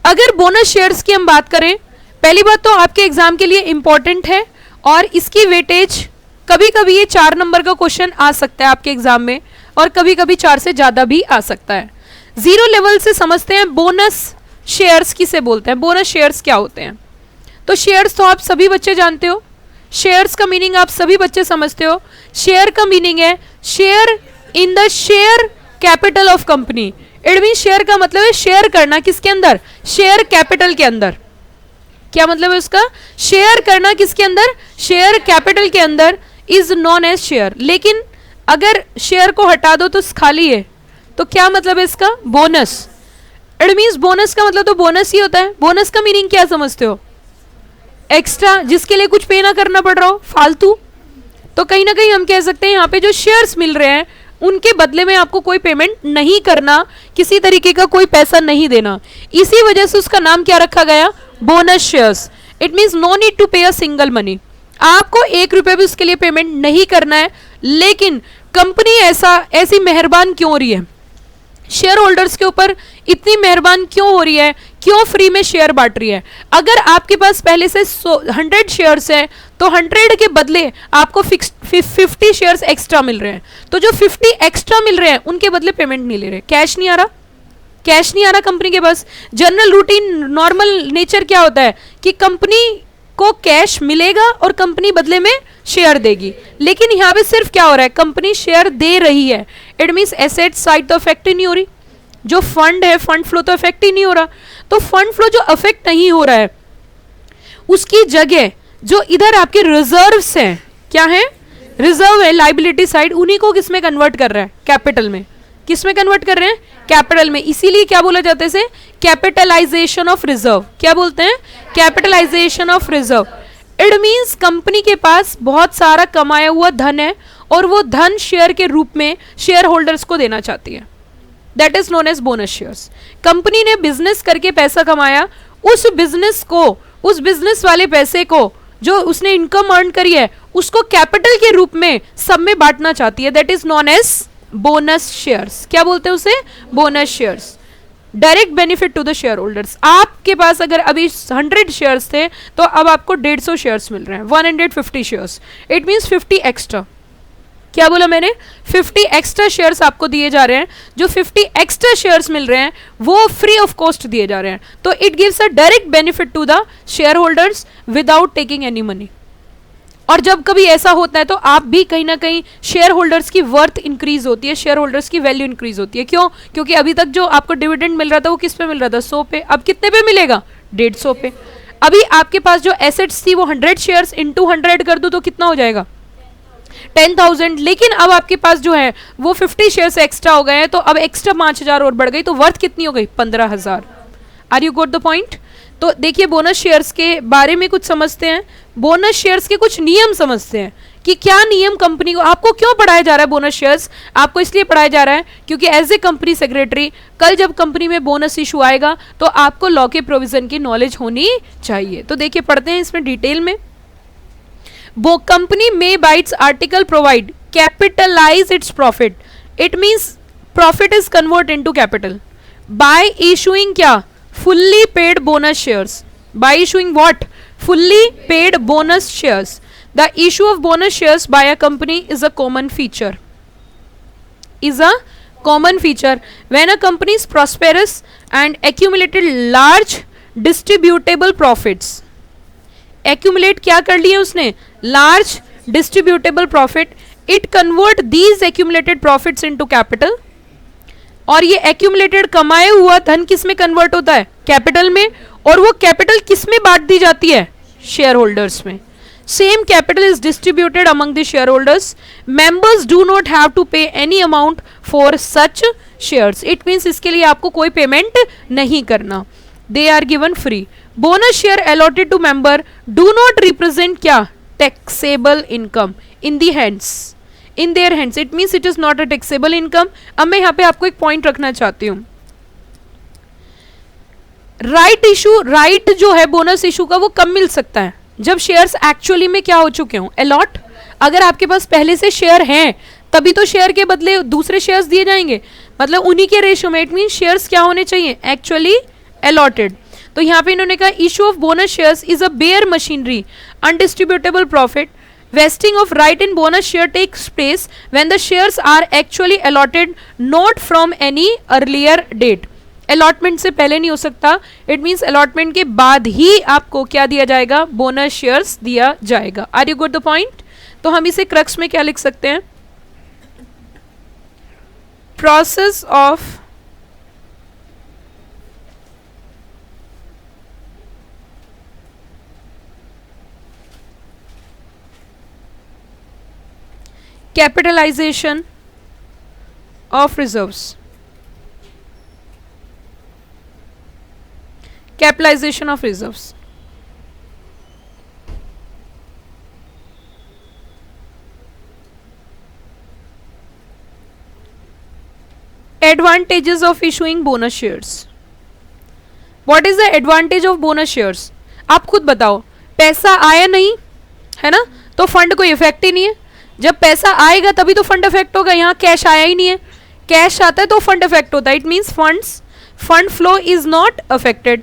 अगर bonus shares की हम बात करें, पहली बात तो आपके एग्जाम के लिए इंपॉर्टेंट है और इसकी वेटेज कभी कभी ये 4 नंबर का क्वेश्चन आ सकता है आपके एग्जाम में और कभी कभी 4 से ज्यादा भी आ सकता है। 0 लेवल से समझते हैं बोनस शेयर्स किसे बोलते हैं, बोनस शेयर्स क्या होते हैं। तो शेयर्स तो आप सभी बच्चे जानते हो, शेयर्स का मीनिंग आप सभी बच्चे समझते हो। शेयर का मीनिंग है share in the share capital of company. It mean share का मतलब है शेयर करना, किसके अंदर, शेयर कैपिटल के अंदर। क्या मतलब है उसका, शेयर करना किसके अंदर, शेयर कैपिटल के अंदर इज नॉन एज शेयर। लेकिन अगर शेयर को हटा दो तो खाली है, तो क्या मतलब है इसका, बोनस। इट मीन्स बोनस का मतलब तो बोनस ही होता है। बोनस का मीनिंग क्या समझते हो, एक्स्ट्रा, जिसके लिए कुछ पे ना करना पड़ रहा हो, फालतू। तो कहीं ना कहीं हम कह सकते हैं यहाँ पे जो शेयर्स मिल रहे हैं उनके बदले में आपको कोई पेमेंट नहीं करना, किसी तरीके का कोई पैसा नहीं देना, इसी वजह से उसका नाम क्या रखा गया, bonus shares. It means no need to pay a single money, आपको 1 रुपए भी उसके लिए पेमेंट नहीं करना है। लेकिन कंपनी ऐसी मेहरबान क्यों हो रही है, शेयर होल्डर्स के ऊपर इतनी मेहरबान क्यों हो रही है, क्यों फ्री में शेयर बांट रही है। अगर आपके पास पहले से 100 शेयर्स हैं तो 100 के बदले आपको 50 शेयर्स एक्स्ट्रा मिल रहे हैं। तो जो 50 एक्स्ट्रा मिल रहे हैं उनके बदले पेमेंट नहीं ले रहे, कैश नहीं आ रहा, कैश नहीं आ रहा कंपनी के पास। जनरल रूटीन नॉर्मल नेचर क्या होता है कि कंपनी को कैश मिलेगा और कंपनी बदले में शेयर देगी। लेकिन यहाँ पे सिर्फ क्या हो रहा है, कंपनी शेयर दे रही है। इट मीन्स एसेट साइड तो अफेक्ट ही नहीं हो रही, जो फंड है फंड फ्लो तो अफेक्ट ही नहीं हो रहा। तो फंड फ्लो जो अफेक्ट नहीं हो रहा है उसकी जगह जो इधर आपके रिजर्व्स हैं, क्या है, रिजर्व है लाइबिलिटी साइड, उन्हीं को किस में कन्वर्ट कर रहा है, कैपिटल में। किस में कन्वर्ट कर रहे हैं, कैपिटल में। इसीलिए क्या बोला जाता है इसे, कैपिटलाइजेशन ऑफ रिजर्व। क्या बोलते हैं, capitalisation of reserve. It means company के पास बहुत सारा कमाया हुआ धन है और वो धन शेयर के रूप में शेयर होल्डर्स को देना चाहती है। That is known as bonus shares. Company ने बिजनेस करके पैसा कमाया, उस बिजनेस को, उस बिजनेस वाले पैसे को जो उसने इनकम अर्न करी है उसको कैपिटल के रूप में सब में बांटना चाहती है। That is known as bonus shares. क्या बोलते हैं उसे, bonus shares. Direct benefit to the shareholders. आपके पास अगर अभी 100 शेयर्स थे तो अब आपको 150 शेयर्स मिल रहे हैं, 150 शेयर्स। It means 50 extra. क्या बोला मैंने, 50 एक्स्ट्रा शेयर्स आपको दिए जा रहे हैं। जो 50 एक्स्ट्रा शेयर्स मिल रहे हैं वो फ्री ऑफ कॉस्ट दिए जा रहे हैं। तो it gives a direct benefit to the shareholders without taking any money. और जब कभी ऐसा होता है तो आप भी कहीं ना कहीं शेयर होल्डर्स की वर्थ इंक्रीज होती है, शेयर होल्डर्स की वैल्यू इंक्रीज होती है। क्यों, क्योंकि अभी तक जो आपको डिविडेंड मिल रहा था वो किस पे मिल रहा था, 100 पे। अब कितने पे मिलेगा, 150 पे। अभी आपके पास जो एसेट्स थी वो 100 शेयर्स इंटू 100 कर दो तो कितना हो जाएगा, 10,000। लेकिन अब आपके पास जो है वो 50 शेयर्स एक्स्ट्रा हो गए हैं तो अब एक्स्ट्रा 5,000 और बढ़ गई, तो वर्थ कितनी हो गई, 15,000। Are you got the point. तो देखिए बोनस शेयर्स के बारे में कुछ समझते हैं, बोनस शेयर्स के कुछ नियम समझते हैं कि क्या नियम कंपनी को, आपको क्यों पढ़ाया जा रहा है बोनस शेयर्स। आपको इसलिए पढ़ाया जा रहा है क्योंकि एज ए कंपनी सेक्रेटरी कल जब कंपनी में बोनस इशू आएगा तो आपको लॉ के प्रोविजन की नॉलेज होनी चाहिए। तो देखिए पढ़ते हैं इसमें डिटेल में। वो कंपनी में by its article provide capitalise its profit. It means profit is convert into capital by issuing क्या, fully paid bonus shares. By issuing what, fully paid bonus shares. The issue of bonus shares by a company is a common feature. Is a common feature when a company is prosperous and accumulated large distributable profits. Accumulate क्या कर लिए उसने, large distributable profit. It convert these accumulated profits into capital. और ये accumulated कमाए हुआ धन किस में कन्वर्ट होता है, कैपिटल में। और वो कैपिटल किस में बांट दी जाती है, शेयर होल्डर्स में। Same capital is distributed among the shareholders. Members do not have to pay any amount for such shares. It means इसके लिए आपको कोई पेमेंट नहीं करना, they are given free. Bonus share allotted to member do not represent क्या, taxable income in the hands, in their hands. It means it is not a taxable income. अब मैं यहाँ पे आपको एक पॉइंट रखना चाहती हूँ। राइट इशू, राइट जो है बोनस इशू का वो कब मिल सकता है, जब शेयर्स एक्चुअली में क्या हो चुके हों, अलॉट। अगर आपके पास पहले से शेयर हैं तभी तो शेयर के बदले दूसरे शेयर्स दिए जाएंगे, मतलब उन्हीं के रेशियो में। इट मीन शेयर्स क्या होने चाहिए, एक्चुअली अलॉटेड। तो यहाँ पे इन्होंने कहा issue of bonus shares is a bare machinery undistributable profit. Vesting of right in bonus share takes place when the shares are actually allotted, not from any earlier date. Allotment से पहले नहीं हो सकता. It means allotment के बाद ही आपको क्या दिया जाएगा? बोनस शेयर्स दिया जाएगा. Are you got the point? तो हम इसे क्रक्स में क्या लिख सकते हैं? Process of capitalization of reserves. Capitalization of reserves. Advantages of issuing bonus shares. What is the advantage of bonus shares? आप खुद बताओ. पैसा आया नहीं है ना, तो फंड कोई इफेक्ट ही नहीं है. जब पैसा आएगा तभी तो फंड इफेक्ट होगा. यहाँ कैश आया ही नहीं है. कैश आता है तो फंड इफेक्ट होता है. It means fund flow is not affected.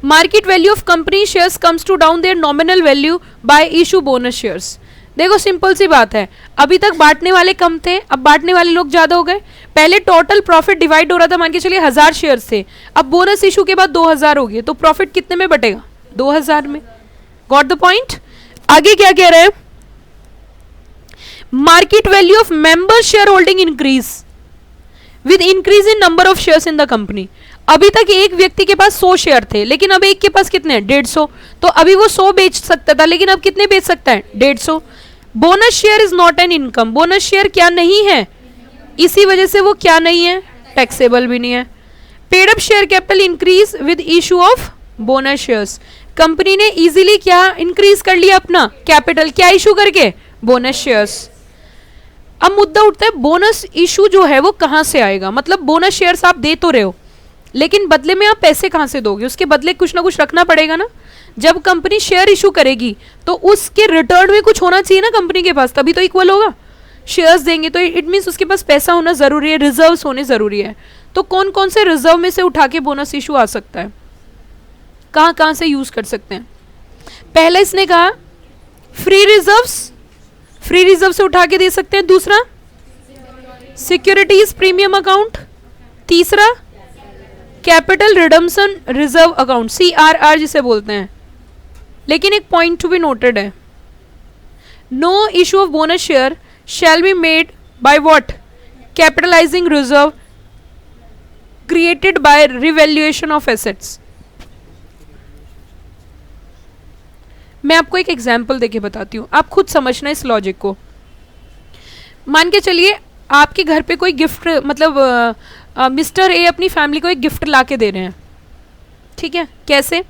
Market value of company shares comes to down their nominal value by issue bonus shares. देखो सिंपल सी बात है, अभी तक बांटने वाले कम थे, अब बांटने वाले लोग ज्यादा हो गए. पहले टोटल प्रॉफिट डिवाइड हो रहा था, मान के चलिए 1000 शेयर्स थे, अब बोनस इशू के बाद 2000 हो गए, तो प्रॉफिट कितने में बटेगा? 2000 में. Got the point. आगे क्या कह रहे हैं? Market value of member share holding increase with increase in number of shares in the company. अभी तक एक व्यक्ति के पास 100 शेयर थे, लेकिन अब एक के पास कितने हैं? 150. तो अभी वो 100 बेच सकता था, लेकिन अब कितने बेच सकता है? 150. Bonus share is not an income. Bonus share क्या नहीं है, इसी वजह से वो क्या नहीं है? टैक्सेबल भी नहीं है. Paid up share capital increase with issue of bonus shares. Company ने इजीली क्या इंक्रीज कर लिया अपना कैपिटल, क्या इशू करके? Bonus shares. अब मुद्दा उठता है बोनस इशू जो है वो कहां से आएगा? मतलब बोनस शेयर्स आप दे तो रहे हो, लेकिन बदले में आप पैसे कहां से दोगे? उसके बदले कुछ ना कुछ रखना पड़ेगा ना. जब कंपनी शेयर इशू करेगी तो उसके रिटर्न में कुछ होना चाहिए ना कंपनी के पास, तभी तो इक्वल होगा. शेयर्स देंगे तो इट मीन्स उसके पास पैसा होना जरूरी है, रिजर्व्स होने जरूरी है. तो कौन कौन से रिजर्व में से उठा के बोनस इशू आ सकता है, कहां कहां से यूज कर सकते हैं? पहला इसने कहा फ्री रिजर्व्स, फ्री रिजर्व से उठा के दे सकते हैं. दूसरा सिक्योरिटीज प्रीमियम अकाउंट. तीसरा capital redemption reserve account, CRR जिसे बोलते हैं. लेकिन एक पॉइंट टू बी नोटेड है, no issue of bonus share shall be made by what? Capitalising reserve created by revaluation of assets. मैं आपको एक एग्जाम्पल देके बताती हूँ, आप खुद समझना इस लॉजिक को. मान के चलिए आपके घर पे कोई गिफ्ट, मतलब मिस्टर ए अपनी फैमिली को एक गिफ्ट ला के दे रहे हैं. ठीक है, कैसे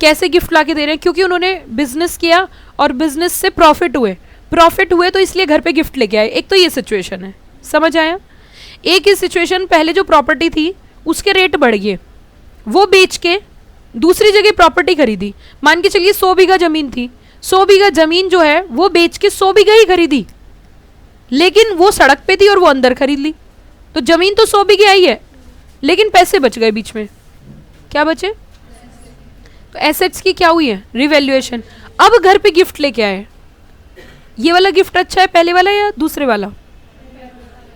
कैसे गिफ्ट ला के दे रहे हैं? क्योंकि उन्होंने बिजनेस किया और बिजनेस से प्रॉफिट हुए तो इसलिए घर पे गिफ्ट लेके आए. एक तो ये सिचुएशन है, समझ आया? एक ही सिचुएशन, पहले जो प्रॉपर्टी थी उसके रेट बढ़ गए, वो बेच के दूसरी जगह प्रॉपर्टी खरीदी. मान के चलिए 100 बीघा जमीन थी, 100 बीघा जमीन जो है वो बेच के 100 बीघा ही खरीदी, लेकिन वो सड़क पे थी और वो अंदर खरीद ली. तो जमीन तो 100 बीघे आई है, लेकिन पैसे बच गए बीच में. क्या बचे? तो एसेट्स की क्या हुई है? रिवैल्यूएशन. अब घर पे गिफ्ट लेके आए, ये वाला गिफ्ट अच्छा है पहले वाला या दूसरे वाला?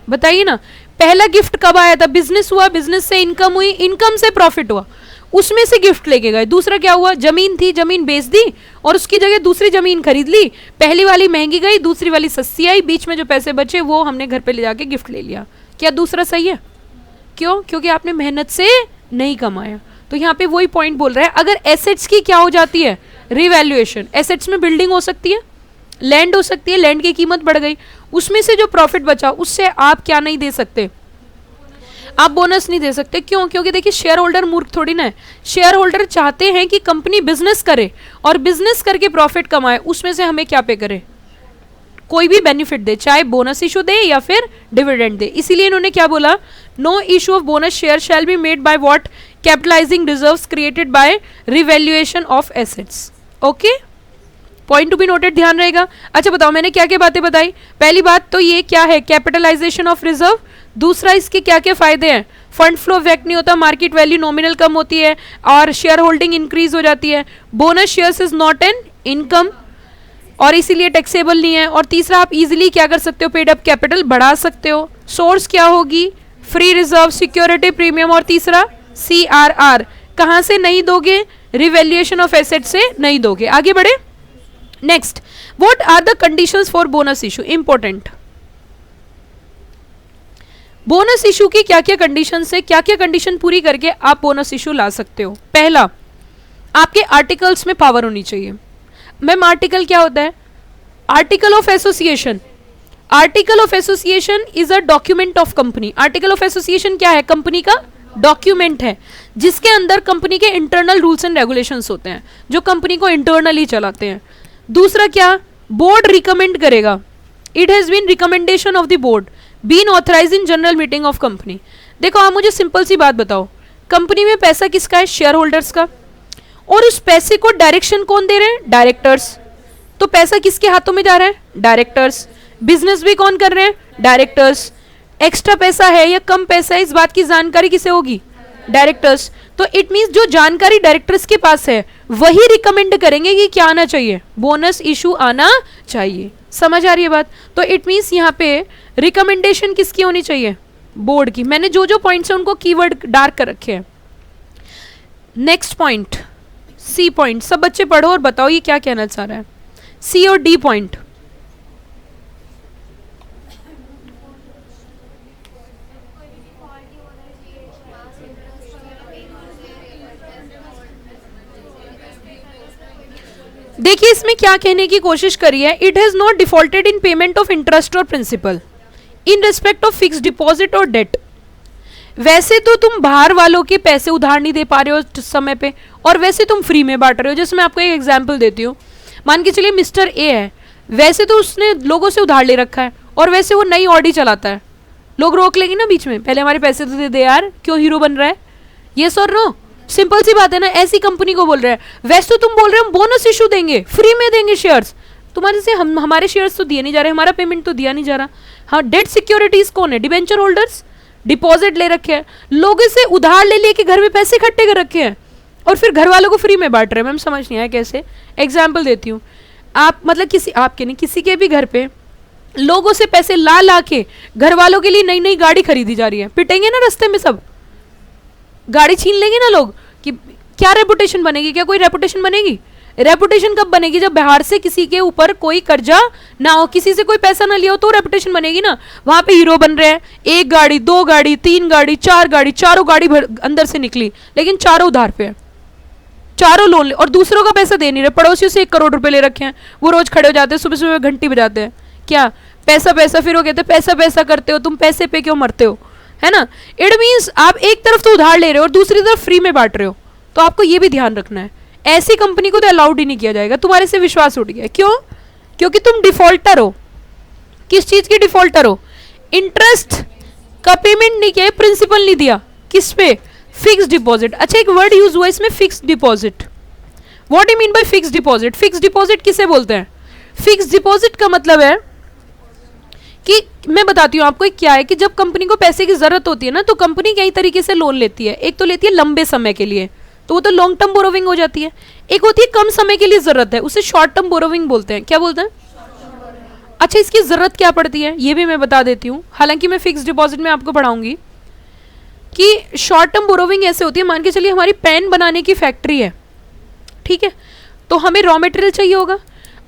बताइए ना. पहला गिफ्ट कब आया था? बिजनेस हुआ, बिजनेस से इनकम हुई, इनकम से प्रॉफिट हुआ, उसमें से गिफ्ट लेके गए. दूसरा क्या हुआ? जमीन थी, जमीन बेच दी और उसकी जगह दूसरी जमीन खरीद ली. पहली वाली महंगी गई, दूसरी वाली सस्ती आई, बीच में जो पैसे बचे वो हमने घर पे ले जाके गिफ्ट ले लिया. क्या दूसरा सही है? क्यों? क्योंकि आपने मेहनत से नहीं कमाया. तो यहाँ पे वही पॉइंट बोल रहा है, अगर एसेट्स की क्या हो जाती है? रिवैल्यूएशन. एसेट्स में बिल्डिंग हो सकती है, लैंड हो सकती है, लैंड की कीमत बढ़ गई, उसमें से जो प्रॉफिट बचा उससे आप क्या नहीं दे सकते? आप बोनस नहीं दे सकते. क्यों? क्योंकि देखिए शेयर होल्डर मूर्ख थोड़ी ना है. शेयर होल्डर चाहते हैं कि कंपनी बिजनेस करे और बिजनेस करके प्रॉफिट कमाए, उसमें से हमें क्या पे करे? कोई भी बेनिफिट दे, चाहे बोनस इशू दे या फिर डिविडेंड दे. इसीलिए इन्होंने क्या बोला? No issue of bonus share shall be made by what? Capitalising reserves created by revaluation of assets. Okay, point to be noted, ध्यान रहेगा. अच्छा बताओ, मैंने क्या क्या बातें बताई? पहली बात तो ये क्या है? Capitalisation of reserve. दूसरा, इसके क्या क्या फायदे हैं? फंड फ्लो इफेक्ट नहीं होता, मार्केट वैल्यू नॉमिनल कम होती है और शेयर होल्डिंग इंक्रीज हो जाती है। Bonus shares is not an income और इसीलिए टैक्सेबल नहीं है। और तीसरा, आप इजीली क्या कर सकते हो, पेड अप कैपिटल बढ़ा सकते हो। सोर्स क्या होगी, फ्री रिजर्व, सिक्योरिटी प्रीमियम। और तीसरा CRR, कहां से नहीं दोगे, रिवैल्यूएशन ऑफ एसेट से नहीं दोगे। आगे बढ़े। Next, what are the conditions for bonus issue, important. Bonus issue की क्या क्या कंडीशन है, क्या क्या कंडीशन पूरी करके आप बोनस इशू ला सकते हो। पहला, आपके आर्टिकल्स में पावर होनी चाहिए। मैम आर्टिकल क्या होता है, article of association. Article of association is a document of company. Article of association क्या है, कंपनी का डॉक्यूमेंट है जिसके अंदर कंपनी के इंटरनल रूल्स एंड रेगुलेशंस होते हैं जो कंपनी को इंटरनली चलाते हैं। दूसरा क्या, बोर्ड रिकमेंड करेगा, it has been recommendation of the board been authorise in general meeting of company. देखो आप मुझे सिंपल सी बात बताओ, कंपनी में पैसा किसका है, शेयर होल्डर्स का, और उस पैसे को डायरेक्शन कौन दे रहे हैं, डायरेक्टर्स। तो पैसा किसके हाथों में जा रहा है, डायरेक्टर्स। बिजनेस भी कौन कर रहे हैं, डायरेक्टर्स। एक्स्ट्रा पैसा है या कम पैसा है, इस बात की जानकारी किसे होगी, डायरेक्टर्स। तो इट मींस जो जानकारी डायरेक्टर्स के पास है वही रिकमेंड करेंगे कि क्या आना चाहिए, बोनस इशू आना चाहिए। समझ आ रही है बात। तो इट मींस यहाँ पे रिकमेंडेशन किसकी होनी चाहिए, बोर्ड की। मैंने जो जो पॉइंट्स है उनको कीवर्ड डार्क कर रखे हैं। Next point, C point. सब बच्चे पढ़ो और बताओ ये क्या कहना चाह रहा है। सी और डी पॉइंट, देखिए इसमें क्या कहने की कोशिश करी है, it has not defaulted in payment of interest और principal in respect of fix deposit और डेट। वैसे तो तुम बाहर वालों के पैसे उधार नहीं दे पा रहे हो समय पे, और वैसे तुम फ्री में बांट रहे हो। जैसे मैं आपको एक एग्जांपल देती हूँ, मान के चलिए मिस्टर ए है, वैसे तो उसने लोगों से उधार ले रखा है और वैसे वो नई ऑडी चलाता है। लोग रोक लेंगे ना बीच में, पहले हमारे पैसे तो दे यार, क्यों हीरो बन रहा है, ये सर नो, सिंपल सी बात है ना। ऐसी कंपनी को बोल रहे हैं, वैसे तो तुम बोल रहे हो हम बोनस इशू देंगे, फ्री में देंगे शेयर्स, तुम्हारे से हमारे शेयर्स तो दिए नहीं जा रहे, हमारा पेमेंट तो दिया नहीं जा रहा। हाँ, डेट सिक्योरिटीज कौन है, डिबेंचर होल्डर्स, डिपॉजिट ले रखे हैं, लोगों से उधार ले लेके घर में पैसे इकट्ठे कर रखे हैं और फिर घर वालों को फ्री में बांट रहे हैं। मैम समझ नहीं आया कैसे। एग्जाम्पल देती हूँ, आप मतलब किसी आपके नहीं किसी के भी घर पे लोगों से पैसे ला ला के घर वालों के लिए नई नई गाड़ी खरीदी जा रही है, पिटेंगे ना रास्ते में, सब गाड़ी छीन लेंगे ना लोग, कि क्या रेपुटेशन बनेगी, क्या कोई रेपुटेशन बनेगी। रेपुटेशन कब बनेगी, जब बाहर से किसी के ऊपर कोई कर्जा ना हो, किसी से कोई पैसा ना लिया हो, तो रेपुटेशन बनेगी ना। वहां पे हीरो बन रहे हैं, एक गाड़ी, दो गाड़ी, तीन गाड़ी, चार गाड़ी, चारों गाड़ी अंदर से निकली, लेकिन चारों उधार पे है, चारों लोन ले, और दूसरों का पैसा दे नहीं रहे। पड़ोसियों से 1 करोड़ रुपए ले रखे हैं, वो रोज खड़े हो जाते हैं, सुबह सुबह घंटी बजाते हैं, क्या पैसा पैसा, फिर वो कहते हैं पैसा पैसा करते हो तुम, पैसे पे क्यों मरते हो, है ना। इट मीन्स आप एक तरफ तो उधार ले रहे हो और दूसरी तरफ फ्री में बांट रहे हो। तो आपको ये भी ध्यान रखना है, ऐसी कंपनी को तो अलाउड ही नहीं किया जाएगा। तुम्हारे से विश्वास उठ गया, क्यों, क्योंकि तुम डिफॉल्टर हो। किस चीज की डिफॉल्टर हो, इंटरेस्ट का पेमेंट नहीं किया, प्रिंसिपल नहीं दिया, किस पे, फिक्स डिपॉजिट। अच्छा एक वर्ड यूज हुआ इसमें, fix deposit. What you mean by fix deposit, fix deposit किसे बोलते हैं। फिक्स डिपॉजिट का मतलब है कि मैं बताती हूँ आपको क्या है, कि जब कंपनी को पैसे की जरूरत होती है ना, तो कंपनी कई तरीके से लोन लेती है। एक तो लेती है लंबे समय के लिए, तो वो तो लॉन्ग टर्म बोरोविंग हो जाती है। एक होती है कम समय के लिए जरूरत है, उसे शॉर्ट टर्म बोरोविंग बोलते हैं। क्या बोलते हैं। अच्छा इसकी जरूरत क्या पड़ती है ये भी मैं बता देती हूँ, हालांकि मैं फिक्स डिपॉजिट में आपको पढ़ाऊंगी कि शॉर्ट टर्म बोरोविंग ऐसे होती है। मान के चलिए हमारी पेन बनाने की फैक्ट्री है, ठीक है, तो हमें रॉ मटेरियल चाहिए होगा।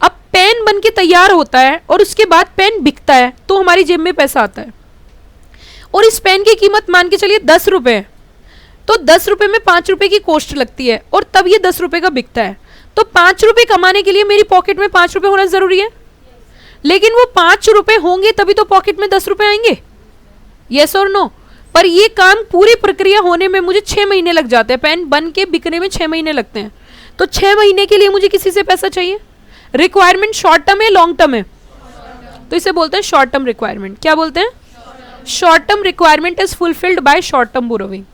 अब पेन बन के तैयार होता है और उसके बाद पेन बिकता है, तो हमारी जेब में पैसा आता है। और इस पेन की कीमत मान के चलिए 10 रुपए है, तो 10 रुपए में 5 रुपए की कॉस्ट लगती है और तब ये 10 रुपए का बिकता है। तो 5 रुपए कमाने के लिए मेरी पॉकेट में 5 रुपए होना जरूरी है, लेकिन वो 5 रुपए होंगे तभी तो पॉकेट में 10 रुपए आएंगे, यस और नो। पर ये काम पूरी प्रक्रिया होने में मुझे 6 महीने लग जाते हैं, पेन बन के बिकने में 6 महीने लगते हैं। तो 6 महीने के लिए मुझे किसी से पैसा चाहिए। रिक्वायरमेंट शॉर्ट टर्म है लॉन्ग टर्म है, तो इसे बोलते हैं शॉर्ट टर्म रिक्वायरमेंट। क्या बोलते हैं, short term requirement is fulfilled by short term borrowing.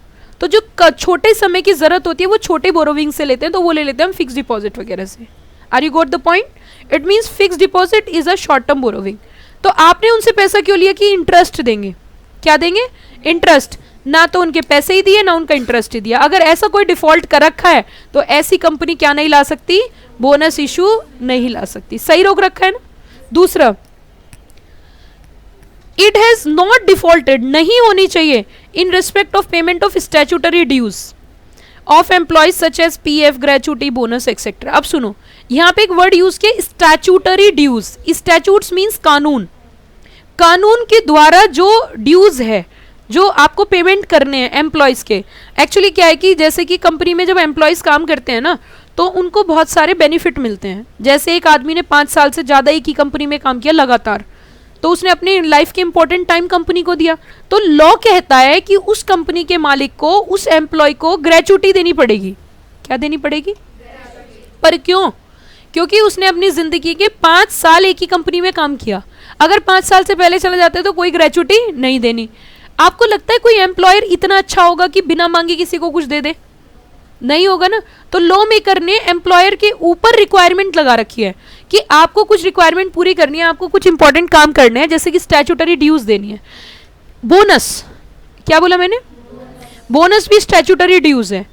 तो जो छोटे समय की जरूरत होती है वो छोटे बोरोविंग से लेते हैं, तो वो ले लेते हैं हम फिक्स डिपॉजिट वगैरह से। Are you got the point. It means fix deposit is a short term borrowing. तो आपने उनसे पैसा क्यों लिया, कि इंटरेस्ट देंगे। क्या देंगे, इंटरेस्ट। ना तो उनके पैसे ही दिए ना उनका इंटरेस्ट ही दिया। अगर ऐसा कोई डिफॉल्ट कर रखा है तो ऐसी कंपनी क्या नहीं ला सकती, बोनस इशू नहीं ला सकती। सही रोक रखा है ना। दूसरा, इट हैज नॉट डिफॉल्टेड, नहीं होनी चाहिए in respect of payment of statutory dues of employees such as PF, gratuity, bonus etcetera. अब सुनो, यहां पे एक वर्ड यूज किया, स्टैट्यूटरी ड्यूज। स्टैट्यूट्स मींस कानून, कानून के द्वारा जो ड्यूज है, जो आपको पेमेंट करने हैं एम्प्लॉयज के। एक्चुअली क्या है कि जैसे कि कंपनी में जब एम्प्लॉयज काम करते हैं ना, तो उनको बहुत सारे बेनिफिट मिलते हैं। जैसे एक आदमी ने 5 साल से ज़्यादा एक ही कंपनी में काम किया लगातार, तो उसने अपनी लाइफ के इंपॉर्टेंट टाइम कंपनी को दिया, तो लॉ कहता है कि उस कंपनी के मालिक को, उस एम्प्लॉय को ग्रेचुटी देनी पड़ेगी। क्या देनी पड़ेगी? पर क्यों? क्योंकि उसने अपनी जिंदगी के 5 साल एक ही कंपनी में काम किया। अगर 5 साल से पहले चले जाते तो कोई ग्रेचुटी नहीं देनी। आपको लगता है कोई एम्प्लॉयर इतना अच्छा होगा कि बिना मांगे किसी को कुछ दे दे? नहीं होगा ना। तो लॉ मेकर ने एम्प्लॉयर के ऊपर रिक्वायरमेंट लगा रखी है कि आपको कुछ रिक्वायरमेंट पूरी करनी है, आपको कुछ इंपॉर्टेंट काम करने हैं, जैसे कि स्टैट्यूटरी ड्यूज देनी है। बोनस, क्या बोला मैंने? बोनस भी स्टैट्यूटरी ड्यूज है,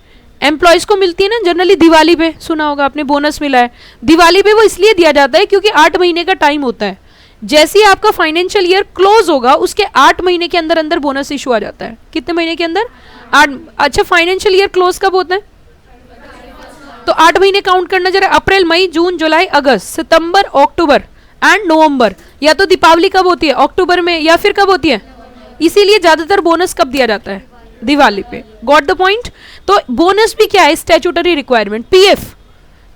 एम्प्लॉयज को मिलती है ना जनरली। दिवाली पे सुना होगा आपने, बोनस मिला है। दिवाली पे वो इसलिए दिया जाता है क्योंकि 8 महीने का टाइम होता है। जैसे ही आपका फाइनेंशियल ईयर क्लोज होगा, उसके 8 महीने के अंदर अंदर बोनस इशू आ जाता है। कितने महीने के अंदर? 8। अच्छा, फाइनेंशियल ईयर क्लोज कब होता है? तो 8 महीने काउंट करना जरा। अप्रैल, मई, जून, जुलाई, अगस्त, सितंबर, अक्टूबर एंड नवंबर। या तो दीपावली कब होती है? अक्टूबर में। या फिर कब होती है? इसीलिए ज्यादातर बोनस कब दिया जाता है? दिवाली पे। Got the point? तो बोनस भी क्या है? Statutory requirement. पीएफ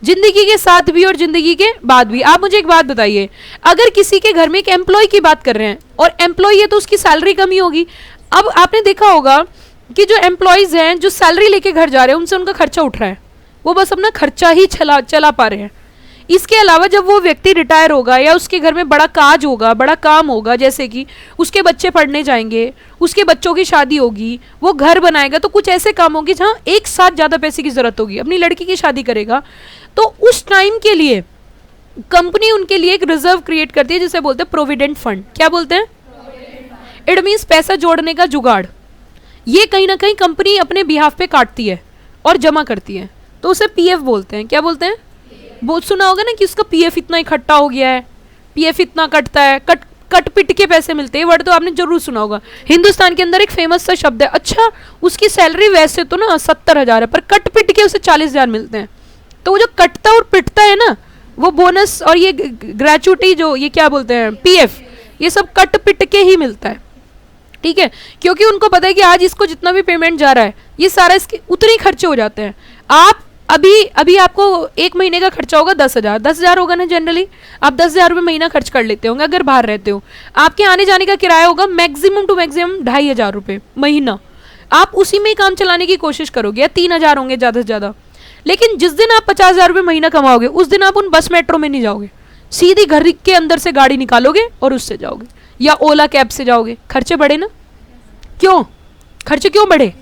जिंदगी के साथ भी और जिंदगी के बाद भी। आप मुझे एक बात बताइए, अगर किसी के घर में एक एम्प्लॉय की बात कर रहे हैं और एम्प्लॉय है तो उसकी सैलरी कम ही होगी। अब आपने देखा होगा कि जो एम्प्लॉयज हैं जो सैलरी लेके घर जा रहे हैं, उनसे उनका खर्चा उठ रहा है, वो बस अपना खर्चा ही चला पा रहे हैं। इसके अलावा जब वो व्यक्ति रिटायर होगा या उसके घर में बड़ा काज होगा, बड़ा काम होगा, जैसे कि उसके बच्चे पढ़ने जाएंगे, उसके बच्चों की शादी होगी, वो घर बनाएगा, तो कुछ ऐसे काम होंगे जहाँ एक साथ ज़्यादा पैसे की जरूरत होगी। अपनी लड़की की शादी करेगा तो उस टाइम के लिए कंपनी उनके लिए एक रिजर्व क्रिएट करती है जिसे बोलते हैं प्रोविडेंट फंड। क्या बोलते हैं? इट मीन्स पैसा जोड़ने का जुगाड़। ये कहीं ना कहीं कंपनी अपने बिहाफ पे काटती है और जमा करती है, तो उसे पीएफ बोलते हैं। क्या बोलते हैं? बहुत सुना होगा ना कि उसका पीएफ इतना इकट्ठा हो गया है, पीएफ इतना कटता है, कट पिट के पैसे मिलते हैं। वर्ड तो आपने जरूर सुना होगा। हिंदुस्तान के अंदर एक फेमस सा शब्द है। अच्छा, उसकी सैलरी वैसे तो ना 70,000 है, पर कट पिट के उसे 40,000 मिलते हैं। तो वो जो कटता और पिटता है ना, वो बोनस और ये ग्रेचुटी, जो ये क्या बोलते हैं, पीएफ, ये सब कट पिट के ही मिलता है। ठीक है, क्योंकि उनको पता है कि आज इसको जितना भी पेमेंट जा रहा है, ये सारा इसके उतने ही खर्चे हो जाते हैं। आप अभी आपको 1 महीने का खर्चा होगा 10,000, 10,000 होगा ना जनरली। आप 10,000 रुपये महीना खर्च कर लेते होंगे अगर बाहर रहते हो। आपके आने जाने का किराया होगा मैक्सिमम टू मैक्सिमम 2,500 रुपये महीना। आप उसी में ही काम चलाने की कोशिश करोगे, या 3,000 होंगे ज़्यादा से ज़्यादा। लेकिन जिस दिन आप 50,000 रुपये महीना कमाओगे, उस दिन आप उन बस मेट्रो में नहीं जाओगे, सीधी घर के अंदर से गाड़ी निकालोगे और उससे जाओगे, या ओला कैब से जाओगे। खर्चे बढ़े ना? क्यों खर्चे क्यों बढ़े?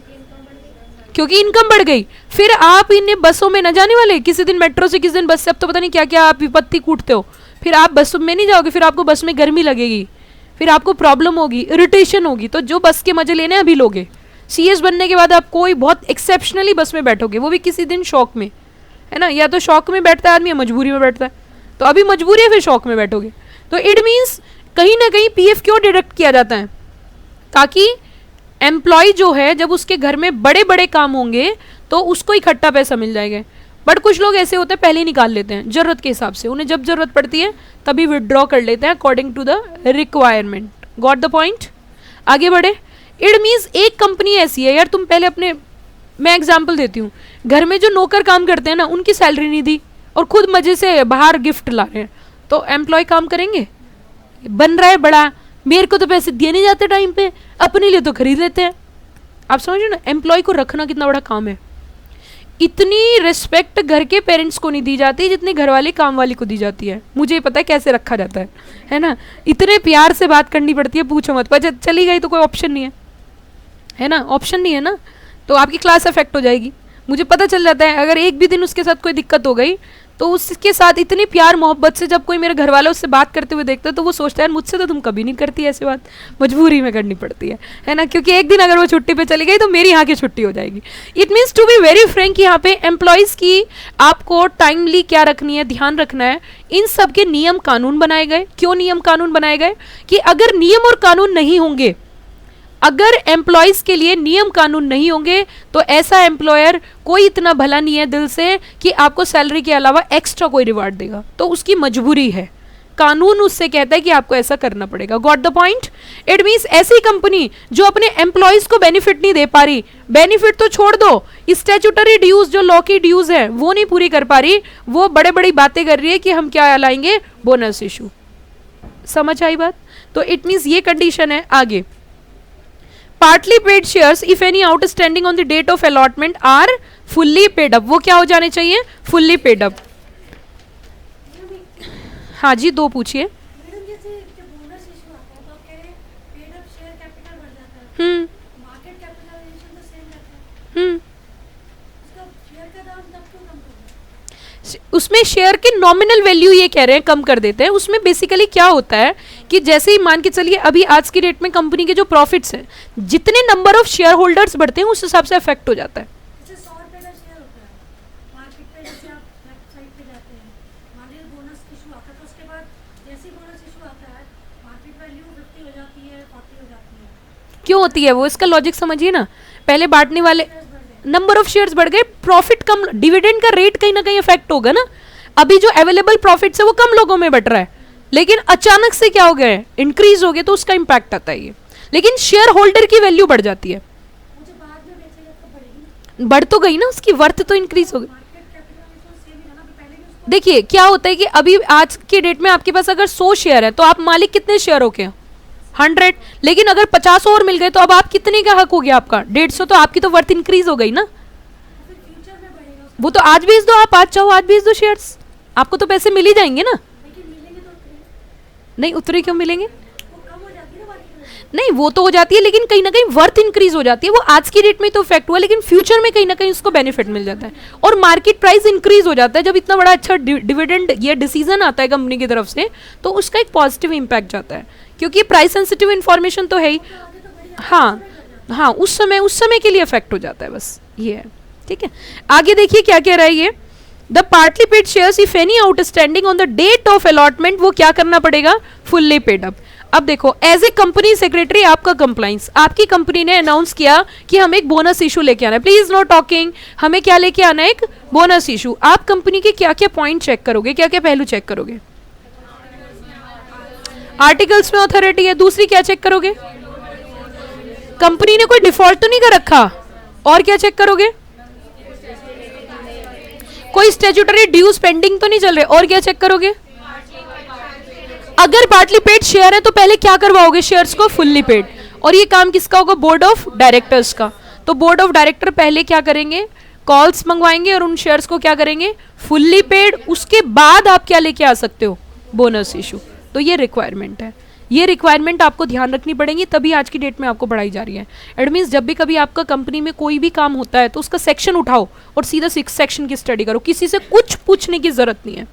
क्योंकि इनकम बढ़ गई। फिर आप इन बसों में न जाने वाले, किसी दिन मेट्रो से, किसी दिन बस से, अब तो पता नहीं क्या क्या आप विपत्ति कूटते हो। फिर आप बस में नहीं जाओगे, फिर आपको बस में गर्मी लगेगी, फिर आपको प्रॉब्लम होगी, इरिटेशन होगी। तो जो बस के मजे लेने अभी लोगे, सीएस बनने के बाद आप कोई बहुत एक्सेप्शनली बस में बैठोगे, वो भी किसी दिन शौक में, है ना। या तो शौक में बैठता है आदमी या मजबूरी में बैठता है। तो अभी मजबूरी है, फिर शौक में बैठोगे। तो इट मीन्स कहीं ना कहीं पीएफ क्यों डिडक्ट किया जाता है? ताकि एम्प्लॉय जो है, जब उसके घर में बड़े बड़े काम होंगे तो उसको इकट्ठा पैसा मिल जाएगा। बट कुछ लोग ऐसे होते हैं पहले ही निकाल लेते हैं जरूरत के हिसाब से, उन्हें जब जरूरत पड़ती है तभी विड्रॉ कर लेते हैं according to the requirement. Got the point? आगे बढ़े। इट मीन्स एक कंपनी ऐसी है यार, तुम पहले अपने, मैं एग्जाम्पल देती हूँ, घर में जो नौकर काम करते हैं ना, उनकी सैलरी नहीं दी और खुद मजे से बाहर गिफ्ट ला रहे हैं, तो एम्प्लॉय काम करेंगे? बन रहा है बड़ा, मेरे को तो पैसे दिए नहीं जाते टाइम पे, अपने लिए तो खरीद लेते हैं। आप समझ रहे हो ना, एम्प्लॉय को रखना कितना बड़ा काम है। इतनी रिस्पेक्ट घर के पेरेंट्स को नहीं दी जाती जितनी घर वाले काम वाली को दी जाती है। मुझे पता है कैसे रखा जाता है ना। इतने प्यार से बात करनी पड़ती है, पूछो मत। पर चली गई तो कोई ऑप्शन नहीं है ना, ऑप्शन नहीं है ना, तो आपकी क्लास अफेक्ट हो जाएगी। मुझे पता चल जाता है, अगर एक भी दिन उसके साथ कोई दिक्कत हो गई तो उसके साथ इतनी प्यार मोहब्बत से जब कोई मेरे घर वालों से बात करते हुए देखता है तो वो सोचता है मुझसे तो तुम कभी नहीं करती ऐसी बात, मजबूरी में करनी पड़ती है ना, क्योंकि एक दिन अगर वो छुट्टी पे चली गई तो मेरी यहाँ की छुट्टी हो जाएगी। It means to be very frank, यहाँ पे एम्प्लॉयज़ की आपको टाइमली क्या रखनी है, ध्यान रखना है। इन सब के नियम कानून बनाए गए। क्यों नियम कानून बनाए गए? कि अगर नियम और कानून नहीं होंगे, अगर एम्प्लॉयज के लिए नियम कानून नहीं होंगे तो ऐसा एम्प्लॉयर कोई इतना भला नहीं है दिल से कि आपको सैलरी के अलावा एक्स्ट्रा कोई रिवार्ड देगा, तो उसकी मजबूरी है, कानून उससे कहता है कि आपको ऐसा करना पड़ेगा। Got the point? It means ऐसी कंपनी जो अपने एम्प्लॉयज को बेनिफिट नहीं दे पा रही, बेनिफिट तो छोड़ दो, स्टैट्यूटरी ड्यूज जो लॉ की ड्यूज है वो नहीं पूरी कर पा रही, वो बड़े बड़ी बातें कर रही है कि हम क्या लाएंगे, बोनस इशू। समझ आई बात? तो इट मीन्स ये कंडीशन है। आगे, partly paid shares if any outstanding on the date of allotment are fully paid up, वो क्या हो जाने चाहिए, फुल्ली पेड अप। हाँ जी, दो पूछिए। उसमें शेयर के नॉमिनल वैल्यू ये कह रहे हैं कम कर देते हैं। उसमें बेसिकली क्या होता है कि जैसे ही मान के चलिए अभी आज की डेट में कंपनी के जो प्रॉफिट्स हैं, जितने नंबर ऑफ शेयर होल्डर्स बढ़ते हैं उस हिसाब से इफेक्ट हो जाता है। क्यों होती है वो, इसका लॉजिक समझिए ना। पहले बांटने वाले नंबर ऑफ शेयर्स बढ़ गए, प्रॉफिट कम, डिविडेंड का रेट कहीं ना कहीं इफेक्ट होगा ना। अभी जो अवेलेबल प्रॉफिट्स है वो कम लोगों में बढ़ रहा है, लेकिन अचानक से क्या हो गया है, इंक्रीज हो गया, तो उसका इंपैक्ट आता है ये। लेकिन शेयर होल्डर की वैल्यू बढ़ जाती है, बढ़ तो गई ना, उसकी वर्थ तो इंक्रीज हो गई। देखिए क्या होता है कि अभी आज के डेट में आपके पास अगर 100 शेयर है तो आप मालिक कितने शेयरों के, 100, लेकिन अगर 50 और मिल गए तो अब आप कितने का हक हो गया, आपका 150, तो आपकी तो वर्थ इंक्रीज हो गई ना। वो तो आज बेच दो, आप आज चाहो आज बेच दो शेयर्स, आपको तो पैसे मिल ही जाएंगे ना। नहीं, उतने क्यों मिलेंगे, नहीं वो तो हो जाती है, लेकिन कहीं ना कहीं वर्थ इंक्रीज हो जाती है। वो आज की डेट में तो इफेक्ट हुआ, लेकिन फ्यूचर में कहीं ना कहीं उसको बेनिफिट मिल जाता है और मार्केट प्राइस इंक्रीज हो जाता है। जब इतना बड़ा अच्छा डिविडेंड ये डिसीजन आता है कंपनी की तरफ से, तो उसका एक पॉजिटिव इंपैक्ट जाता है, क्योंकि प्राइस सेंसिटिव इन्फॉर्मेशन तो है ही। हाँ, उस समय के लिए इफेक्ट हो जाता है, बस ये है। ठीक है, आगे देखिए क्या कह रहा है ये, the partly paid shares if any outstanding on the date of allotment, वो क्या करना पड़ेगा, फुल्ली पेड अप। अब देखो, एज ए कंपनी सेक्रेटरी आपका कंप्लाइंस, आपकी कंपनी ने अनाउंस किया कि हम एक बोनस इशू लेके आना है, प्लीज नो टॉकिंग, हमें क्या लेके आना है, एक बोनस इशू। आप कंपनी के क्या क्या पॉइंट चेक करोगे, क्या क्या पहलू चेक करोगे, आर्टिकल्स में अथॉरिटी है, दूसरी क्या चेक करोगे, कंपनी ने कोई डिफॉल्ट तो नहीं कर रखा, और क्या चेक करोगे, कोई स्टैट्यूटरी ड्यूज पेंडिंग तो नहीं चल रहे, और क्या चेक करोगे, अगर पार्टली पेड शेयर है तो पहले क्या करवाओगे, शेयर्स को फुल्ली पेड। और ये काम किसका होगा, बोर्ड ऑफ डायरेक्टर्स का। तो बोर्ड ऑफ डायरेक्टर पहले क्या करेंगे, कॉल्स मंगवाएंगे और उन शेयर्स को क्या करेंगे, फुल्ली पेड। उसके बाद आप क्या लेके आ सकते हो, बोनस इशू। तो ये रिक्वायरमेंट है, ये रिक्वायरमेंट आपको ध्यान रखनी पड़ेगी, तभी आज की डेट में आपको बढ़ाई जा रही है। इट मीन्स जब भी कभी आपका कंपनी में कोई भी काम होता है तो उसका सेक्शन उठाओ और सीधा 6 सेक्शन की स्टडी करो, किसी से कुछ पूछने की जरूरत नहीं है,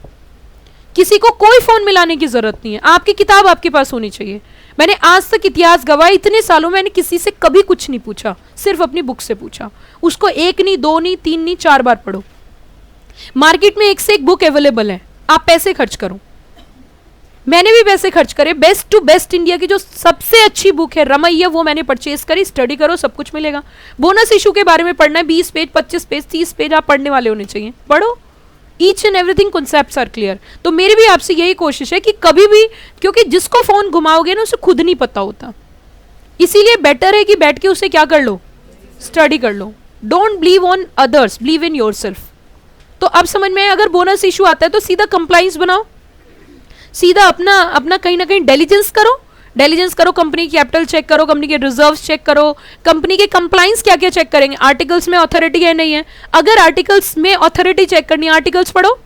किसी को कोई फोन मिलाने की जरूरत नहीं है, आपकी किताब आपके पास होनी चाहिए। मैंने आज तक इतिहास गवाह, इतने सालों मैंने किसी से कभी कुछ नहीं पूछा, सिर्फ अपनी बुक से पूछा। उसको 1 नहीं 2 नहीं 3 नहीं 4 बार पढ़ो। मार्केट में एक से एक बुक अवेलेबल है, आप पैसे खर्च करो, मैंने भी पैसे खर्च करे। बेस्ट टू बेस्ट इंडिया की जो सबसे अच्छी बुक है रमैया, वो मैंने परचेज करी, स्टडी करो, सब कुछ मिलेगा। बोनस इशू के बारे में पढ़ना है, 20 पेज 25 पेज 30 पेज आप पढ़ने वाले होने चाहिए, पढ़ो। Each and everything concepts are clear. तो मेरी भी आपसे यही कोशिश है कि कभी भी, क्योंकि जिसको फोन घुमाओगे ना उसे खुद नहीं पता होता, इसीलिए बेटर है कि बैठ के उसे क्या कर लो, स्टडी कर लो। Don't believe on others, believe in yourself. तो अब समझ में, अगर बोनस इशू आता है तो सीधा कंप्लाइंस बनाओ, सीधा अपना कहीं ना कहीं डिलीजेंस करो, कंपनी की कैपिटल चेक करो, कंपनी के रिजर्व्स चेक करो, कंपनी के कंप्लाइंस क्या क्या चेक करेंगे, आर्टिकल्स में अथॉरिटी है नहीं है। अगर आर्टिकल्स में अथॉरिटी चेक करनी है, आर्टिकल्स पढ़ो,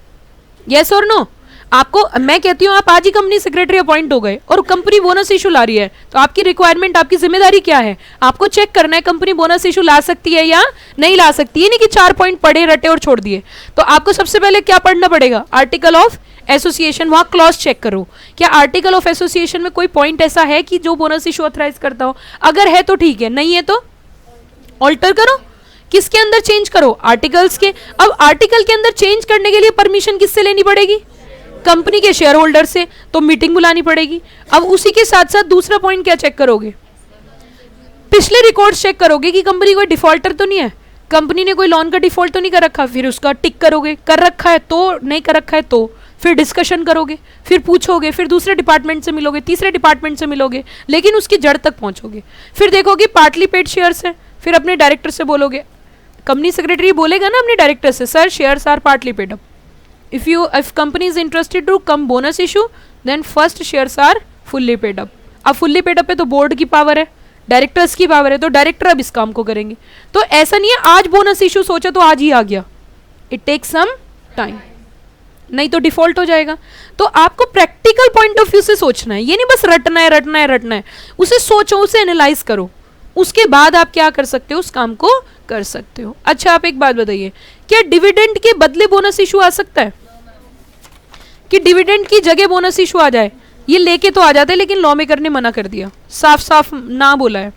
यस और नो। आपको मैं कहती हूँ आप आज ही कंपनी सेक्रेटरी अपॉइंट हो गए और कंपनी बोनस इशू ला रही है, तो आपकी रिक्वायरमेंट, आपकी जिम्मेदारी क्या है? आपको चेक करना है कंपनी बोनस इशू ला सकती है या नहीं ला सकती है, नहीं कि 4 पॉइंट पढ़े रटे और छोड़ दिए। तो आपको सबसे पहले क्या पढ़ना पड़ेगा? आर्टिकल ऑफ एसोसिएशन, वहां क्लॉज चेक करो, क्या आर्टिकल ऑफ एसोसिएशन में कोई पॉइंट ऐसा है कि जो बोनस इशू ऑथराइज करता हो? अगर है तो ठीक है, नहीं है तो ऑल्टर करो। किसके अंदर चेंज करो? आर्टिकल्स के। अब आर्टिकल के अंदर चेंज करने के लिए परमिशन किससे लेनी पड़ेगी? कंपनी के शेयर होल्डर से, तो मीटिंग बुलानी पड़ेगी। अब उसी के साथ साथ दूसरा पॉइंट क्या चेक करोगे? पिछले रिकॉर्ड्स चेक करोगे कि कंपनी कोई डिफॉल्टर तो नहीं है, कंपनी ने कोई लोन का डिफॉल्ट तो नहीं कर रखा, फिर उसका टिक करोगे, कर रखा है तो, नहीं कर रखा है तो, फिर डिस्कशन करोगे, फिर पूछोगे, फिर दूसरे डिपार्टमेंट से मिलोगे, तीसरे डिपार्टमेंट से मिलोगे, लेकिन उसकी जड़ तक पहुंचोगे। फिर देखोगे पार्टली पेड शेयर्स है, फिर अपने डायरेक्टर से बोलोगे, कंपनी सेक्रेटरी बोलेगा ना अपने डायरेक्टर से, sir shares are partly paid up, if company is interested to come bonus issue then first shares are fully paid up। अब फुल्ली पेड अप है तो बोर्ड की पावर है, डायरेक्टर्स की पावर है, तो डायरेक्टर अब इस काम को करेंगे। तो ऐसा नहीं है आज बोनस इशू सोचा तो आज ही आ गया, इट टेक्स सम टाइम, नहीं तो डिफॉल्ट हो जाएगा। तो आपको प्रैक्टिकल पॉइंट ऑफ व्यू से सोचना है, ये नहीं बस रटना है रटना है रटना है, उसे सोचो, उसे एनालाइज करो, उसके बाद आप क्या कर सकते हो? उस काम को कर सकते हो। अच्छा आप एक बात बताइए, क्या डिविडेंड के बदले बोनस इशू आ सकता है? कि डिविडेंड की जगह बोनस इशू आ जाए? ये लेके तो आ जाते हैं, लेकिन लॉ मेकर ने मना कर दिया, साफ साफ ना बोला है,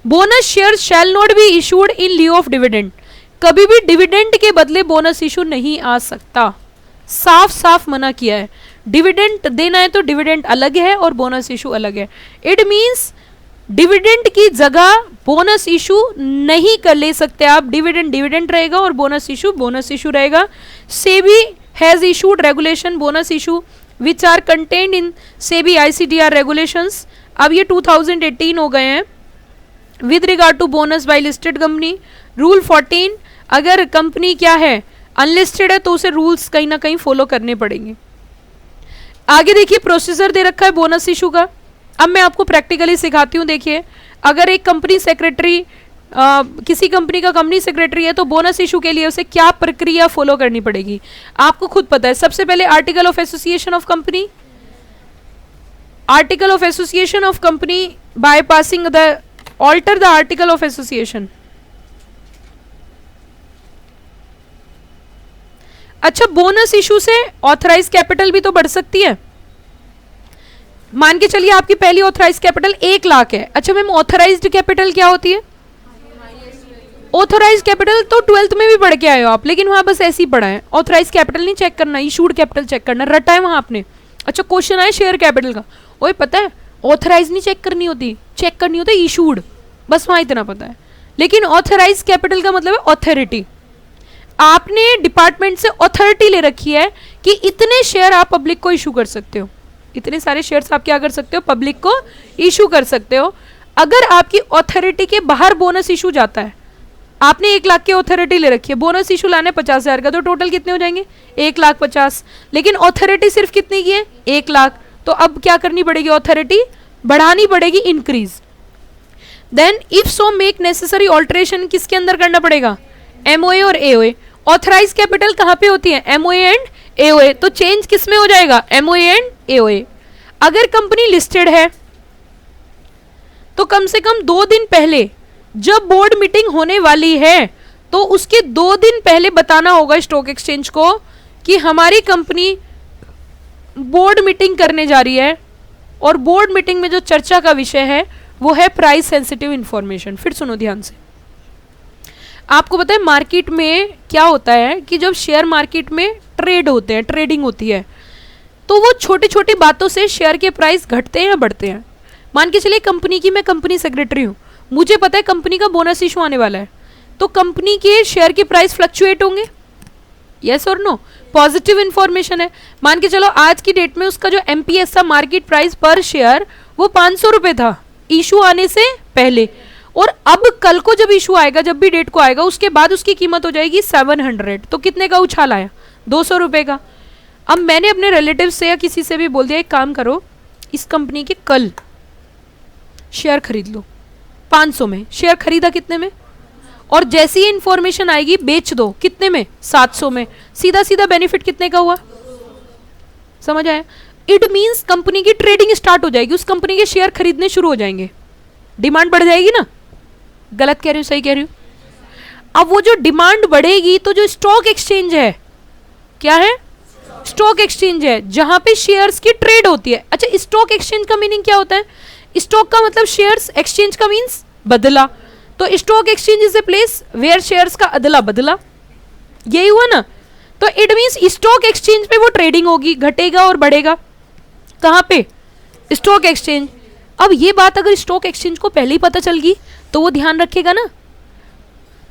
bonus share shall not be issued in लिeu of dividend. कभी भी डिविडेंड के बदले बोनस इशू नहीं आ सकता, साफ साफ मना किया है। डिविडेंड देना है तो डिविडेंड अलग है और बोनस इशू अलग है। इट मींस डिविडेंड की जगह बोनस इशू नहीं कर ले सकते आप, डिविडेंड डिविडेंड रहेगा और बोनस इशू रहेगा। SEBI has issued regulation bonus issue which are contained in SEBI ICTR regulations। अब ये 2018 हो गए हैं। With regard to bonus by listed company, rule 14, अगर कंपनी क्या है अनलिस्टेड है तो उसे रूल्स कहीं ना कहीं फॉलो करने पड़ेंगे। आगे देखिए प्रोसीजर दे रखा है बोनस इशू का। अब मैं आपको प्रैक्टिकली सिखाती हूँ। देखिए अगर एक कंपनी सेक्रेटरी किसी कंपनी का कंपनी सेक्रेटरी है तो बोनस इशू के लिए उसे क्या प्रक्रिया फॉलो करनी पड़ेगी आपको खुद पता है। सबसे पहले article of association of company, article of association of company by passing the alter the article of association. अच्छा बोनस इशू से ऑथराइज कैपिटल भी तो बढ़ सकती है। मान के चलिए आपकी पहली ऑथराइज कैपिटल 1 लाख है। अच्छा मैम ऑथराइज्ड कैपिटल क्या होती है? ऑथराइज कैपिटल तो 12th में भी पढ़ के आए हो आप, लेकिन वहां बस ऐसे ही पढ़ा है। ऑथराइज कैपिटल नहीं चेक करना, इशूड कैपिटल चेक करना, रटा है वहां आपने। अच्छा क्वेश्चन आया शेयर कैपिटल का, ओए पता है ऑथराइज नहीं चेक करनी होती, चेक करनी होती इशूड, बस वहां इतना पता है। लेकिन ऑथराइज कैपिटल का मतलब है ऑथोरिटी। आपने डिपार्टमेंट से ऑथोरिटी ले रखी है कि इतने शेयर आप पब्लिक को इशू कर सकते हो, इतने सारे शेयर्स आप क्या कर सकते हो, पब्लिक को इशू कर सकते हो। अगर आपकी ऑथोरिटी के बाहर बोनस इशू जाता है, आपने 1 लाख की ऑथोरिटी ले रखी है, बोनस इशू लाने 50,000 का, तो टोटल कितने हो जाएंगे 1,50,000। लेकिन ऑथोरिटी सिर्फ कितनी की है 1 लाख, तो अब क्या करनी पड़ेगी, ऑथोरिटी बढ़ानी पड़ेगी, increase. Then if so make necessary alteration किसके अंदर करना पड़ेगा, एमओए और एओए। ऑथराइज कैपिटल कहाँ पे होती है, एमओए एंड एओए, तो चेंज किस में हो जाएगा, एमओए एंड एओए। अगर कंपनी लिस्टेड है तो कम से कम 2 दिन पहले जब बोर्ड मीटिंग होने वाली है तो उसके 2 दिन पहले बताना होगा स्टॉक एक्सचेंज को कि हमारी कंपनी बोर्ड मीटिंग करने जा रही है, और बोर्ड मीटिंग में जो चर्चा का विषय है वो है प्राइस सेंसिटिव इंफॉर्मेशन। फिर सुनो ध्यान से, आपको पता है मार्केट में क्या होता है कि जब शेयर मार्केट में ट्रेड होते हैं, ट्रेडिंग होती है, तो वो छोटी छोटी बातों से शेयर के प्राइस घटते हैं या बढ़ते हैं। मान के चलिए कंपनी की मैं कंपनी सेक्रेटरी हूँ, मुझे पता है कंपनी का बोनस इशू आने वाला है, तो कंपनी के शेयर के प्राइस फ्लक्चुएट होंगे, यस और नो, पॉजिटिव इंफॉर्मेशन है। मान के चलो आज की डेट में उसका जो एमपीएस था, मार्केट प्राइस पर शेयर, वो 500 रुपये था इशू आने से पहले, और अब कल को जब इशू आएगा, जब भी डेट को आएगा, उसके बाद उसकी कीमत हो जाएगी 700। तो कितने का उछाल आया, 200 रुपये का। अब मैंने अपने रिलेटिव से या किसी से भी बोल दिया एक काम करो, इस कंपनी के कल शेयर खरीद लो 500 में। शेयर खरीदा कितने में, और जैसी ही इंफॉर्मेशन आएगी बेच दो कितने में, 700 में। सीधा सीधा बेनिफिट कितने का हुआ, समझ आया? इट मीन्स कंपनी की ट्रेडिंग स्टार्ट हो जाएगी, उस कंपनी के शेयर खरीदने शुरू हो जाएंगे, डिमांड बढ़ जाएगी ना। गलत कह रही हूँ सही कह रही हूँ? अब वो जो डिमांड बढ़ेगी तो जो स्टॉक एक्सचेंज है, क्या है? स्टॉक एक्सचेंज है जहां पे शेयर्स की ट्रेड होती है। अच्छा, स्टॉक एक्सचेंज का मीनिंग क्या होता है? स्टॉक का मतलब शेयर्स, एक्सचेंज का मीन्स बदला। तो stock exchange is a place where shares का अदला बदला, यही हुआ ना। तो इट मीन्स स्टॉक एक्सचेंज पे वो ट्रेडिंग होगी, घटेगा और बढ़ेगा। कहाँ पे? Stock exchange. अब ये बात अगर स्टॉक एक्सचेंज को पहले ही पता चल गई तो वो ध्यान रखेगा ना।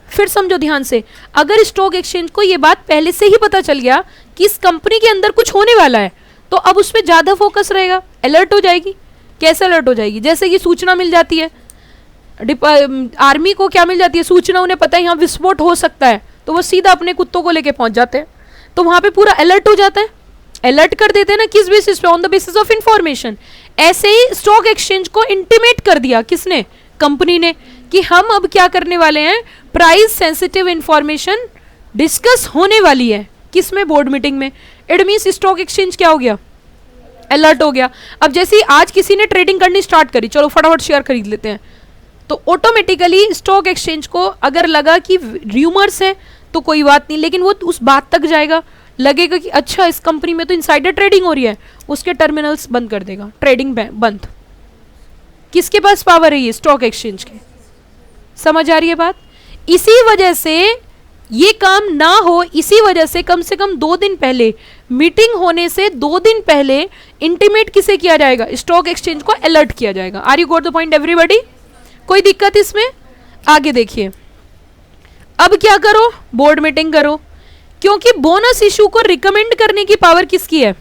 फिर समझो ध्यान से, अगर स्टॉक एक्सचेंज को ये बात पहले से ही पता चल गया कि इस कंपनी के अंदर कुछ होने वाला है, तो अब उस पर ज्यादा फोकस रहेगा, अलर्ट हो जाएगी। कैसे अलर्ट हो जाएगी? जैसे कि सूचना मिल जाती है, आर्मी को क्या मिल जाती है? सूचना, उन्हें पता है यहाँ विस्फोट हो सकता है, तो वो सीधा अपने कुत्तों को लेके पहुंच जाते हैं, तो वहां पे पूरा अलर्ट हो जाता है, अलर्ट कर देते हैं ना। किस बेसिस पे? On the basis of information. ऐसे ही स्टॉक एक्सचेंज को इंटीमेट कर दिया किसने? कंपनी ने, कि हम अब क्या करने वाले हैं, प्राइस सेंसिटिव इंफॉर्मेशन डिस्कस होने वाली है। किसमें? बोर्ड मीटिंग में। इट मींस स्टॉक एक्सचेंज क्या हो गया? अलर्ट हो गया। अब जैसे ही आज किसी ने ट्रेडिंग करनी स्टार्ट करी, चलो फटाफट शेयर खरीद लेते हैं, तो ऑटोमेटिकली स्टॉक एक्सचेंज को अगर लगा कि र्यूमर्स है तो कोई बात नहीं, लेकिन वो उस बात तक जाएगा, लगेगा कि अच्छा इस कंपनी में तो इनसाइडर ट्रेडिंग हो रही है, उसके टर्मिनल्स बंद कर देगा, ट्रेडिंग बंद। किसके पास पावर है? ये स्टॉक एक्सचेंज के। समझ आ रही है बात? इसी वजह से ये काम ना हो, इसी वजह से कम 2 दिन पहले, मीटिंग होने से 2 दिन पहले इंटीमेट किसे किया जाएगा? स्टॉक एक्सचेंज को अलर्ट किया जाएगा। Are you got the point everybody? कोई दिक्कत इसमें? आगे देखिए, अब क्या करो? बोर्ड मीटिंग करो, क्योंकि बोनस इशू को रिकमेंड करने की पावर किसकी है?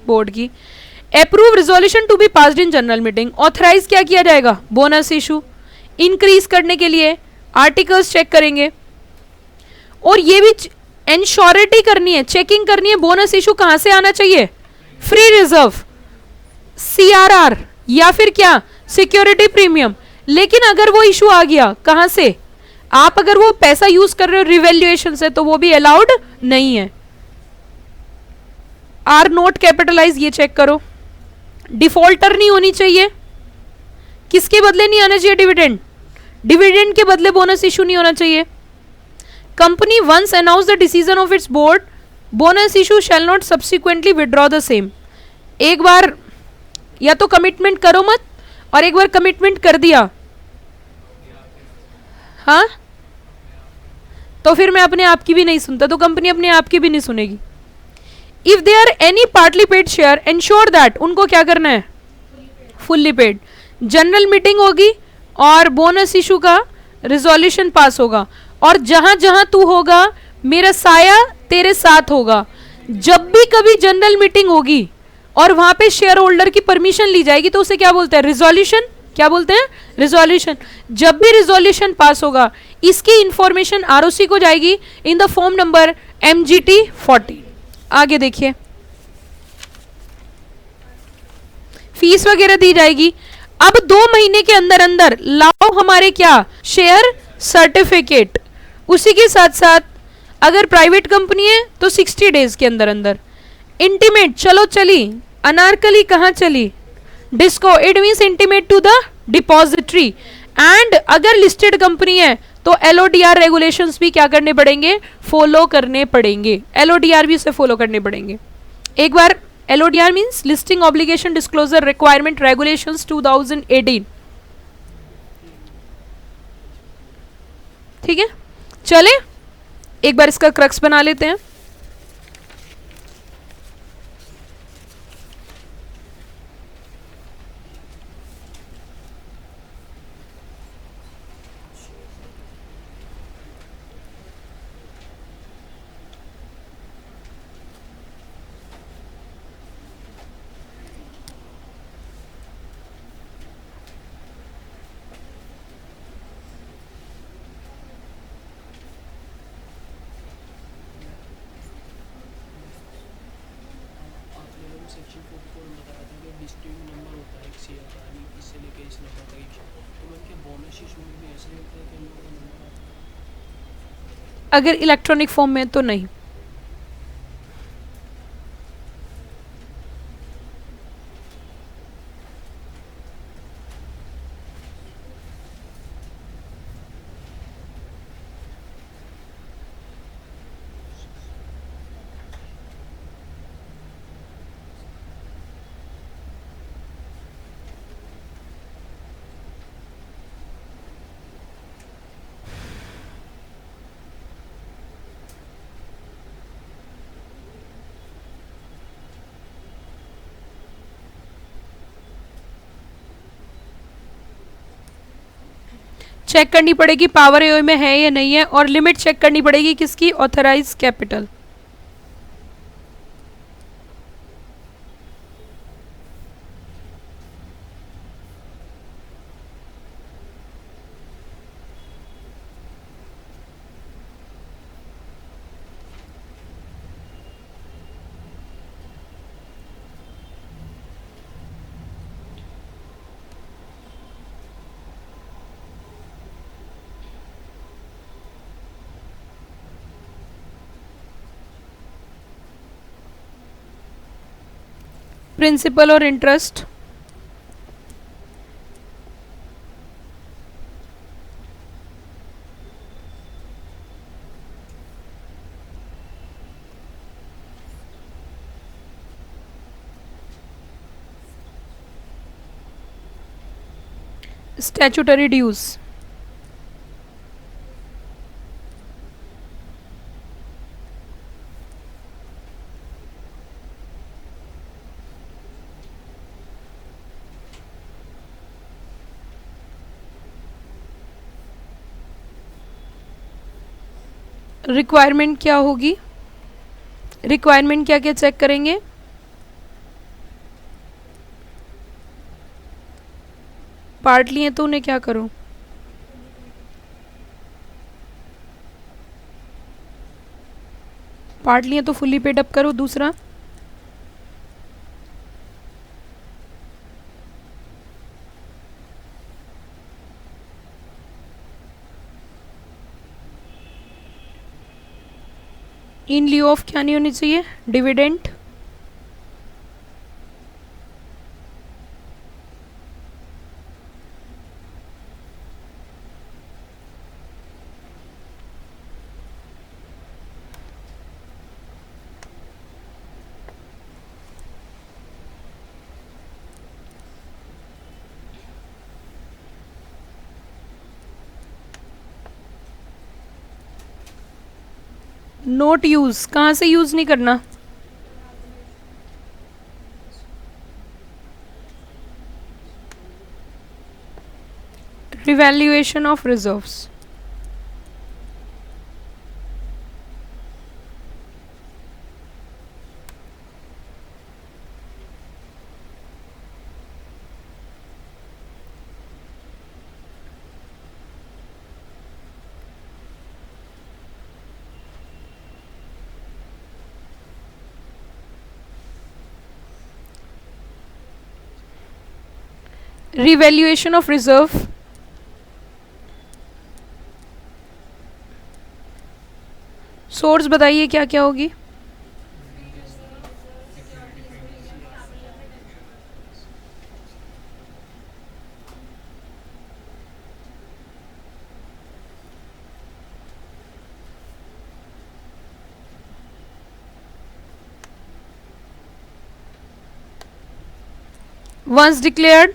बोर्ड की। Approve resolution to be passed in general meeting, authorise क्या किया जाएगा? बोनस इशू इंक्रीज करने के लिए आर्टिकल्स चेक करेंगे, और ये भी एंश्योरिटी करनी है, चेकिंग करनी है, बोनस इशू कहां से आना चाहिए? फ्री रिजर्व, सीआरआर, या फिर क्या? Security premium. लेकिन अगर वो इशू आ गया कहां से? आप अगर वो पैसा यूज कर रहे हो रिवैल्यूएशन से, तो वो भी अलाउड नहीं है। आर नोट कैपिटलाइज, ये चेक करो। डिफॉल्टर नहीं होनी चाहिए। किसके बदले नहीं आना चाहिए? डिविडेंड। डिविडेंड के बदले बोनस इशू नहीं होना चाहिए। Company once announce the decision of its board, bonus issue shall not subsequently withdraw the same. एक बार या तो कमिटमेंट करो मत, और एक बार कमिटमेंट कर दिया, हाँ, तो फिर मैं अपने आप की भी नहीं सुनता, तो कंपनी अपने आप की भी नहीं सुनेगी। If they are any partly paid share, ensure that, उनको क्या करना है? Fully paid. जनरल मीटिंग होगी और बोनस इशू का रिजोल्यूशन पास होगा, और जहां जहां तू होगा मेरा साया तेरे साथ होगा। जब भी कभी जनरल मीटिंग होगी और वहां पे शेयर होल्डर की परमिशन ली जाएगी, तो उसे क्या बोलते हैं? रिजोल्यूशन। क्या बोलते हैं? रिजोल्यूशन। जब भी रिजोल्यूशन पास होगा, इसकी इंफॉर्मेशन आरओसी को जाएगी in the form number MGT 40। आगे देखिए, फीस वगैरह दी जाएगी। अब 2 महीने के अंदर अंदर लाओ हमारे क्या? Share certificate. उसी के साथ साथ अगर प्राइवेट कंपनी है तो 60 डेज के अंदर अंदर इंटीमेट। चलो चली अनारकली, कहाँ चली? Disco. It means intimate to the depository. And अगर लिस्टेड कंपनी है तो LODR रेगुलेशंस भी क्या करने पड़ेंगे? फॉलो करने पड़ेंगे। LODR भी उसे फॉलो करने पड़ेंगे। एक बार LODR means listing obligation disclosure requirement regulations 2018। ठीक है, चले एक बार इसका क्रक्स बना लेते हैं। अगर इलेक्ट्रॉनिक फॉर्म में तो नहीं। चेक करनी पड़ेगी पावर एओए में है या नहीं है, और लिमिट चेक करनी पड़ेगी किसकी, ऑथराइज कैपिटल। प्रिंसिपल और इंटरेस्ट, स्टैट्यूटरी ड्यूज, रिक्वायरमेंट क्या होगी, रिक्वायरमेंट क्या क्या चेक करेंगे, पार्ट लिए तो उन्हें क्या करो, पार्ट लिए तो फुली पेड अप करो। दूसरा इन लिeu ऑफ क्या नहीं होनी चाहिए, डिविडेंड, नोट यूज, कहाँ से यूज नहीं करना, revaluation of reserves, revaluation of reserve, source बताइए क्या क्या होगी, once declared,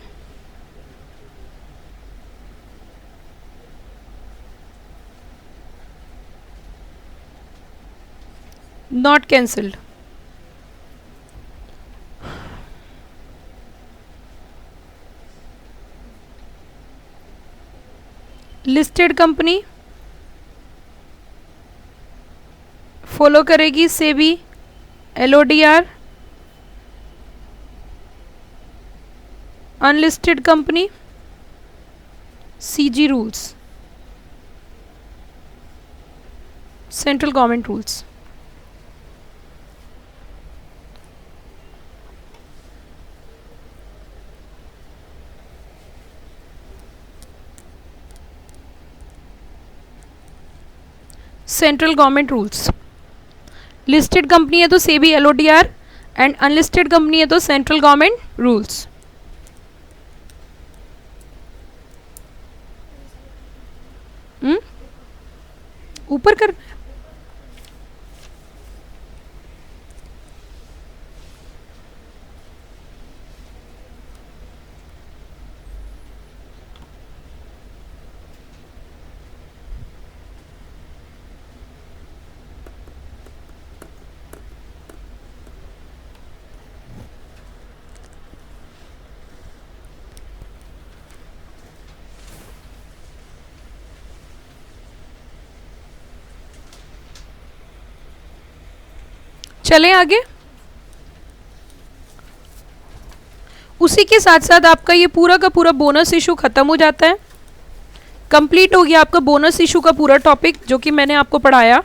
not cancelled, listed company follow करेगी SEBI, LODR, unlisted company CG rules, central government rules. Central government rules, listed company है तो SEBI LODR, and unlisted company है तो central government rules. ऊपर कर, चलें आगे। उसी के साथ साथ आपका ये पूरा का पूरा बोनस इशू खत्म हो जाता है। कंप्लीट हो गया आपका बोनस इशू का पूरा टॉपिक जो कि मैंने आपको पढ़ाया।